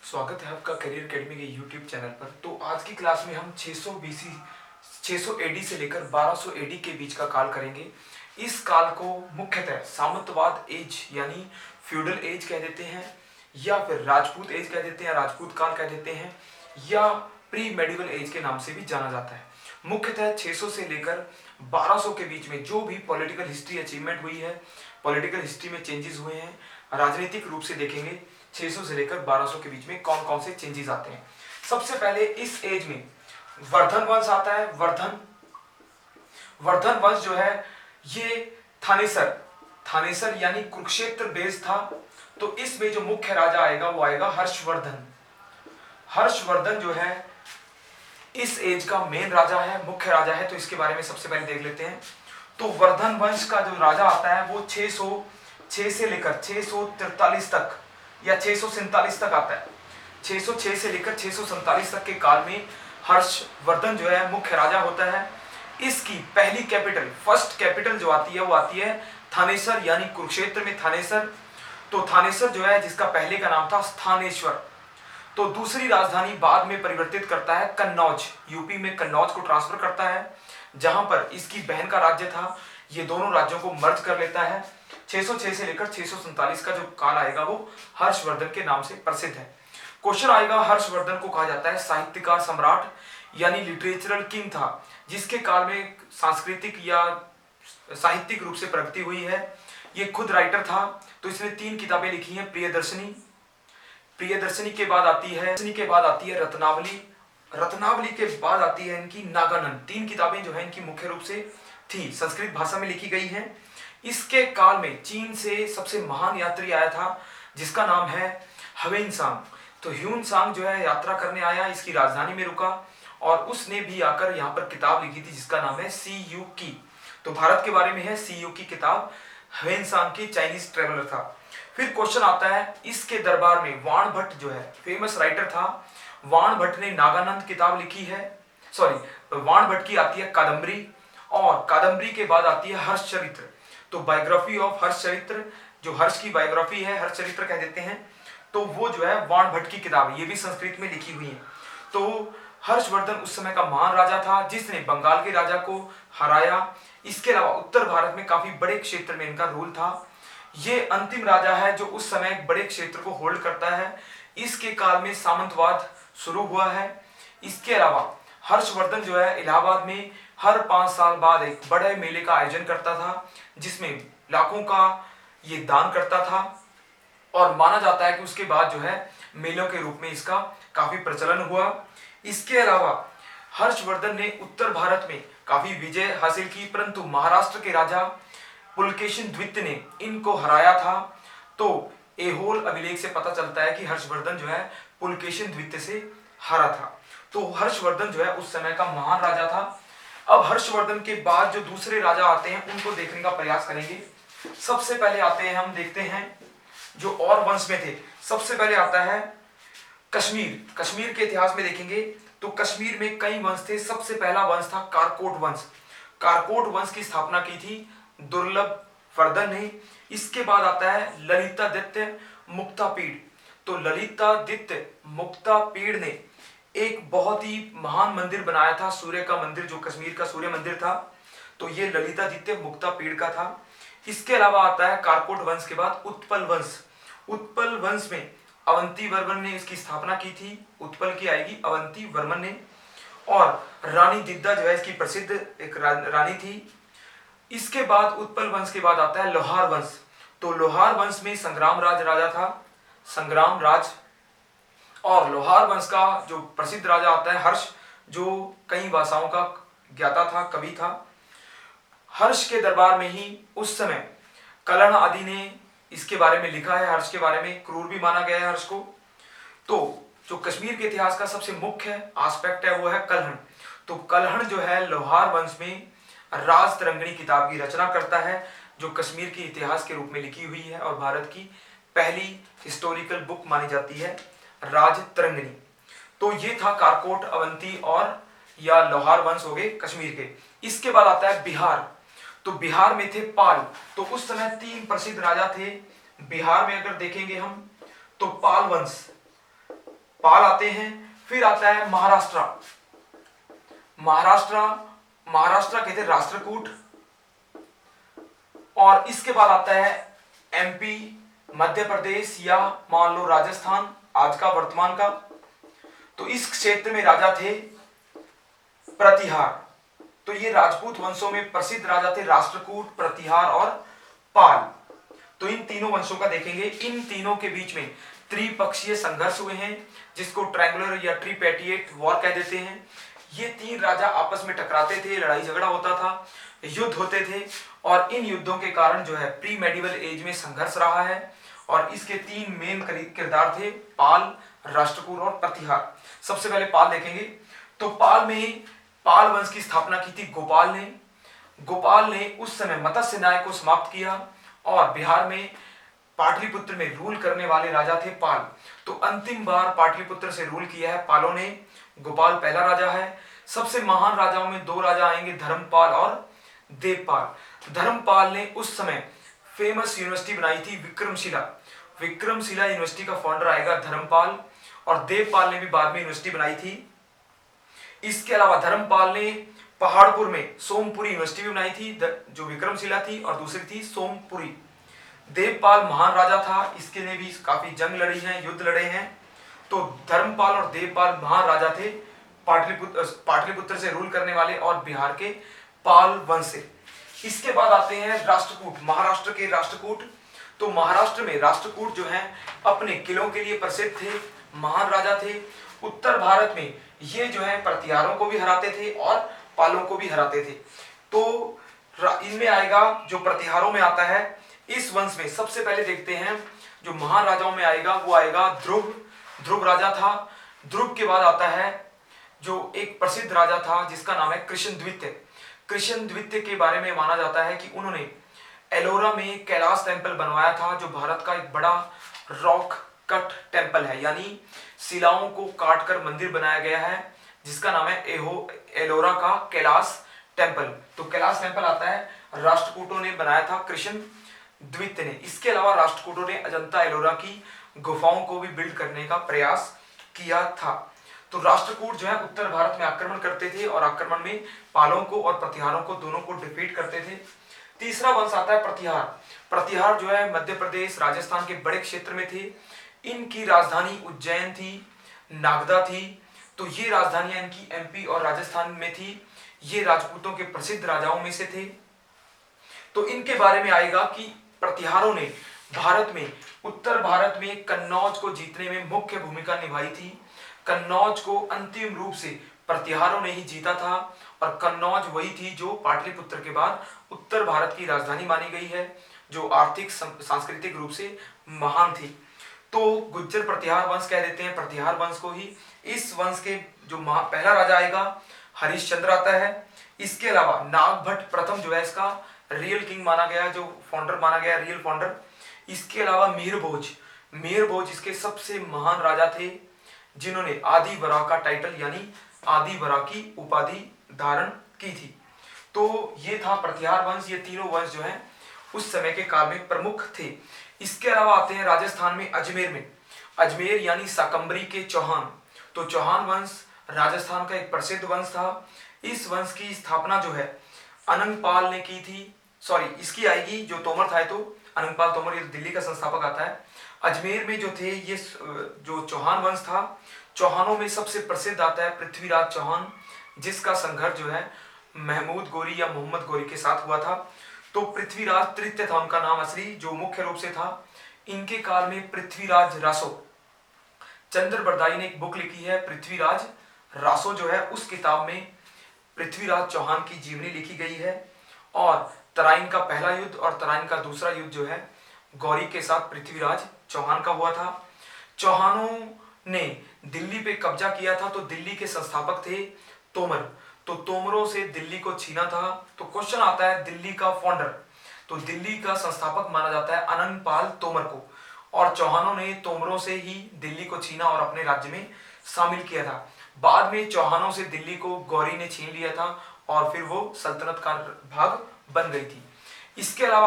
स्वागत है आपका करियर एकेडमी के यूट्यूब चैनल पर। तो आज की क्लास में हम 600 बीसी 600 एडी से लेकर 1200 एडी के बीच का काल करेंगे। इस काल को मुख्यतः सामंतवाद एज यानी फ्यूडल एज कह देते हैं, या फिर राजपूत एज कह देते हैं, राजपूत काल कह देते हैं, या प्री मेडिवल एज के नाम से भी जाना जाता है। मुख्यतः 600 से लेकर 1200 के बीच में जो भी पॉलिटिकल हिस्ट्री अचीवमेंट हुई है, पॉलिटिकल हिस्ट्री में चेंजेस हुए हैं, राजनीतिक रूप से देखेंगे 600 से लेकर 1200 के बीच में कौन कौन से चेंजेस आते हैं। सबसे पहले इस एज में वर्धन वंश आता है। वर्धन वंश जो है ये थानेसर यानी कुरुक्षेत्र बेस था। तो इसमें जो मुख्य राजा आएगा वो आएगा हर्षवर्धन। हर्षवर्धन जो है इस एज का मेन राजा है, मुख्य राजा है। तो इसके बारे में सबसे पहले देख लेते हैं। तो वर्धन वंश का जो राजा आता है वो 606 से लेकर 643 तक या 647 तक आता है। 606 से लेकर 647 तक के काल में हर्षवर्धन जो है मुख्य राजा होता है। इसकी पहली कैपिटल, फर्स्ट कैपिटल जो आती है वो आती है थानेसर यानी कुरुक्षेत्र में थानेसर। तो थानेसर जो है जिसका पहले का नाम था स्थानेश्वर। तो दूसरी राजधानी बाद में परिवर्तित करता है कन्नौज, यूपी में कन्नौज को ट्रांसफर करता है, जहां पर इसकी बहन का राज्य था। ये दोनों राज्यों को मर्ज कर लेता है। 606 से लेकर 647 का जो काल आएगा वो हर्षवर्धन के नाम से प्रसिद्ध है। क्वेश्चन आएगा, हर्षवर्धन को कहा जाता है साहित्यकार सम्राट यानी लिटरेचरल किंग था, जिसके काल में सांस्कृतिक या साहित्यिक रूप से प्रगति हुई है। ये खुद राइटर था। तो इसने 3 किताबें लिखी हैं। प्रियदर्शनी के बाद आती है रत्नावली के बाद आती है इनकी नागानंद। 3 किताबें जो है इनकी मुख्य रूप से थी, संस्कृत भाषा में लिखी गई हैं। इसके काल में चीन से सबसे महान यात्री आया था जिसका नाम है ह्वेनसांग। तो ह्वेनसांग जो है यात्रा करने आया, इसकी राजधानी में रुका और उसने भी आकर यहाँ पर किताब लिखी थी जिसका नाम है सी यू की। तो भारत के बारे में है सी यू की किताब। ह्वेनसांग की चाइनीज ट्रेवलर था। फिर क्वेश्चन आता है, इसके दरबार में वाण भट्ट जो है फेमस राइटर था। वाण भट्ट ने नागानंद किताब लिखी है। वाण भट्ट की आती है कादम्बरी, और कादम्बरी के बाद आती है हर्षचरित्र। तो बायोग्राफी ऑफ हर्षचरित्र, जो हर्ष की बायोग्राफी है, हर्षचरित्र कह देते हैं। तो वो जो है वाण भट्ट की किताब है, ये भी संस्कृत में लिखी हुई है। तो हर्षवर्धन उस समय का महान राजा था जिसने बंगाल के राजा को हराया। इसके अलावा उत्तर भारत में काफी बड़े क्षेत्र में इनका रूल था। ये अंतिम राजा है जो उस समय एक बड़े क्षेत्र को होल्ड करता है। इसके काल में सामंतवाद शुरू हुआ है। इसके अलावा हर्षवर्धन जो है इलाहाबाद में हर 5 साल बाद एक बड़े मेले का आयोजन करता था, जिसमें लाखों का ये दान करता था। और माना जाता है कि उसके बाद जो है मेलों के रूप में इसका काफी प्रचलन हुआ। इसके अलावा हर्षवर्धन ने उत्तर भारत में काफी विजय हासिल की, परंतु महाराष्ट्र के राजा पुलकेशिन द्वितीय ने इनको हराया था। तो एहोल अभिलेख से पता चलता है कि हर्षवर्धन जो है पुलकेशिन द्वितीय से हारा था। तो हर्षवर्धन जो है उस समय का महान राजा था। अब हर्षवर्धन के बाद जो दूसरे राजा आते हैं उनको देखने का प्रयास करेंगे। सबसे पहले आते हैं, हम देखते हैं जो और वंश में थे। सबसे पहले आता है कश्मीर के इतिहास में देखेंगे तो कश्मीर में कई वंश थे। सबसे पहला वंश था कारकोट वंश। कारकोट वंश की स्थापना की थी दुर्लभ वर्धन ने। इसके बाद आता है ललितादित्य मुक्तापीड़। तो ललितादित्य मुक्तापीड़ ने एक बहुत ही महान मंदिर बनाया था, सूर्य का मंदिर, जो कश्मीर का सूर्य मंदिर था। तो ये ललितादित्य मुक्तापीड़ का था। इसके अलावा आता है कारकोट वंश के बाद उत्पल वंश। उत्पल वंश में अवंती वर्मन ने इसकी स्थापना की थी। उत्पल की आएगी अवंती वर्मन ने। और रानी दिद्दा जो है इसकी प्रसिद्ध एक रानी थी। इसके बाद उत्पल वंश के बाद आता है लोहार वंश। तो लोहार वंश में संग्राम राज राजा था, संग्राम राज। और लोहार वंश का जो प्रसिद्ध राजा आता है हर्ष, जो कई भाषाओं का ज्ञाता था, कवि था। हर्ष के दरबार में ही उस समय कलहण आदि ने इसके बारे में लिखा है। हर्ष के बारे में क्रूर भी माना गया है हर्ष को। तो जो कश्मीर के इतिहास का सबसे मुख्य एस्पेक्ट है वो है कलहण। तो कलहण जो है लोहार वंश में राज तरंगिणी किताब की रचना करता है, जो कश्मीर के इतिहास के रूप में लिखी हुई है और भारत की पहली हिस्टोरिकल बुक मानी जाती है, राज तरंगिणी। तो ये था कारकोट, अवंती और या लोहार वंश हो गए कश्मीर के। इसके बाद आता है बिहार। तो बिहार में थे पाल। तो उस समय 3 प्रसिद्ध राजा थे बिहार में। अगर देखेंगे हम तो पाल वंश, पाल आते हैं। फिर आता है महाराष्ट्र। महाराष्ट्र कहते हैं राष्ट्रकूट। और इसके बाद आता है एमपी, मध्य प्रदेश या मान लो राजस्थान, आज का वर्तमान का। तो इस क्षेत्र में राजा थे प्रतिहार। तो ये राजपूत वंशों में प्रसिद्ध राजा थे राष्ट्रकूट, प्रतिहार और पाल। तो इन तीनों वंशों का देखेंगे। इन तीनों के बीच में त्रिपक्षीय संघर्ष हुए हैं, जिसको ट्रायंगुलर या ट्रिपेटिएट वॉर कह देते हैं। ये तीन राजा आपस में टकराते थे, लड़ाई झगड़ा होता था, युद्ध होते थे। और इन युद्धों के कारण जो है प्री मेडिवल एज में संघर्ष रहा है। और इसके तीन मेन किरदार थे, पाल, राष्ट्रकूट और प्रतिहार। सबसे पहले पाल देखेंगे। तो पाल वंश की स्थापना की थी गोपाल ने उस समय मत्स्य न्याय को समाप्त किया। और बिहार में पाटलिपुत्र में रूल करने वाले राजा थे पाल। तो अंतिम बार पाटलिपुत्र से रूल किया है पालों ने। गोपाल पहला राजा है। सबसे महान राजाओं में दो राजा आएंगे, धर्मपाल और देवपाल। धर्मपाल ने उस समय फेमस यूनिवर्सिटी बनाई थी विक्रमशिला यूनिवर्सिटी का फाउंडर आएगा धर्मपाल। और देवपाल ने भी बाद में यूनिवर्सिटी बनाई थी। इसके अलावा धर्मपाल ने पहाड़पुर में सोमपुरी यूनिवर्सिटी भी बनाई थी, जो विक्रमशिला थी, और दूसरी थी सोमपुरी। देवपाल महान राजा था, इसके ने भी काफी जंग लड़ी हैं, युद्ध लड़े हैं। तो धर्मपाल और देवपाल महान राजा थे, पाटलिपुत्र से रूल करने वाले और बिहार के पाल वंश से। इसके बाद आते हैं राष्ट्रकूट, महाराष्ट्र के राष्ट्रकूट। तो महाराष्ट्र में राष्ट्रकूट जो है अपने किलों के लिए प्रसिद्ध थे, महान राजा थे। उत्तर भारत में ये जो है प्रतिहारों को भी हराते थे और पालों को भी हराते थे। तो इनमें आएगा, जो प्रतिहारों में आता है, इस वंश में सबसे पहले देखते हैं जो महान राजाओं में आएगा, वो आएगा ध्रुव राजा था। ध्रुव के बाद आता है जो एक प्रसिद्ध राजा था जिसका नाम है कृष्णद्वितीय के बारे में माना जाता है कि उन्होंने एलोरा में कैलाश टेम्पल बनवाया था, जो भारत का एक बड़ा रॉक कट टेम्पल है, यानी शिलाओं को काटकर मंदिर बनाया गया है, जिसका नाम है एलोरा का कैलाश टेम्पल। तो कैलाश टेम्पल आता है, राष्ट्रकूटों ने बनाया था, कृष्णद्वितीय ने। इसके अलावा राष्ट्रकूटों ने अजंता एलोरा की गुफाओं को भी बिल्ड करने का प्रयास किया था। तो राष्ट्रकूट जो है उत्तर भारत में आक्रमण करते थे और आक्रमण में पालों को और प्रतिहारों को दोनों को डिफीट करते थे। तीसरा वंश आता है प्रतिहार जो है मध्य प्रदेश, राजस्थान के बड़े क्षेत्र में थे। इनकी राजधानी उज्जैन थी, नागदा थी। तो ये राजधानियां इनकी एमपी और राजस्थान में थी। ये राजपूतों के प्रसिद्ध राजाओं में से थे। तो इनके बारे में आएगा कि प्रतिहारों ने भारत में, उत्तर भारत में कन्नौज को जीतने में मुख्य भूमिका निभाई थी। कन्नौज को अंतिम रूप से प्रतिहारों ने ही जीता था। और कन्नौज वही थी जो पाटलिपुत्र के बाद उत्तर भारत की राजधानी मानी गई है, जो आर्थिक सांस्कृतिक रूप से महान थी। तो गुज्जर प्रतिहार वंश कह देते हैं प्रतिहार वंश को ही। इस वंश के जो पहला राजा आएगा हरिश्चंद्र आता है। इसके अलावा नागभट्ट प्रथम जो है इसका रियल किंग माना गया, जो फाउंडर माना गया, रियल फाउंडर। इसके अलावा मिहिर भोज इसके सबसे महान राजा थे, जिन्होंने आदि वरा का टाइटल यानी आदि वरा की उपाधि धारण की थी। तो ये था प्रतिहार वंश। ये तीनों वंश जो हैं उस समय के काल में प्रमुख थे। इसके अलावा आते हैं राजस्थान में अजमेर यानी साकंबरी के चौहान। तो चौहान वंश राजस्थान का एक प्रसिद्ध वंश था। इस वंश की स्थापना जो है अनंगपाल ने की थी। इसकी आएगी जो तोमर था, तो अनंगपाल तोमर ये दिल्ली का संस्थापक आता है। अजमेर में जो थे ये जो चौहान वंश था, चौहानों में सबसे प्रसिद्ध आता है पृथ्वीराज चौहान, जिसका संघर्ष जो है महमूद गोरी या मोहम्मद गोरी के साथ हुआ था। तो पृथ्वीराज तृतीय था उनका नाम असली, जो मुख्य रूप से था। इनके काल में पृथ्वीराज रासो, चंद्र बरदाई ने एक बुक लिखी है पृथ्वीराज रासो जो है, उस किताब में पृथ्वीराज चौहान की जीवनी लिखी गई है। और तराइन का पहला युद्ध और तराइन का दूसरा युद्ध जो है गौरी के साथ पृथ्वीराज चौहान का हुआ था। चौहानों ने दिल्ली पे कब्जा किया था, तो दिल्ली के संस्थापक थे तोमर। तो तोमरों से दिल्ली को छीना था। तो क्वेश्चन आता है दिल्ली का फाउंडर, तो दिल्ली का संस्थापक माना जाता है अनंगपाल तोमर को। और चौहानों ने तोमरों से ही दिल्ली को छीना और अपने राज्य में शामिल किया था। बाद में चौहानों से दिल्ली को गौरी ने छीन लिया था और फिर वो सल्तनत का भाग बन गई थी। इसके अलावा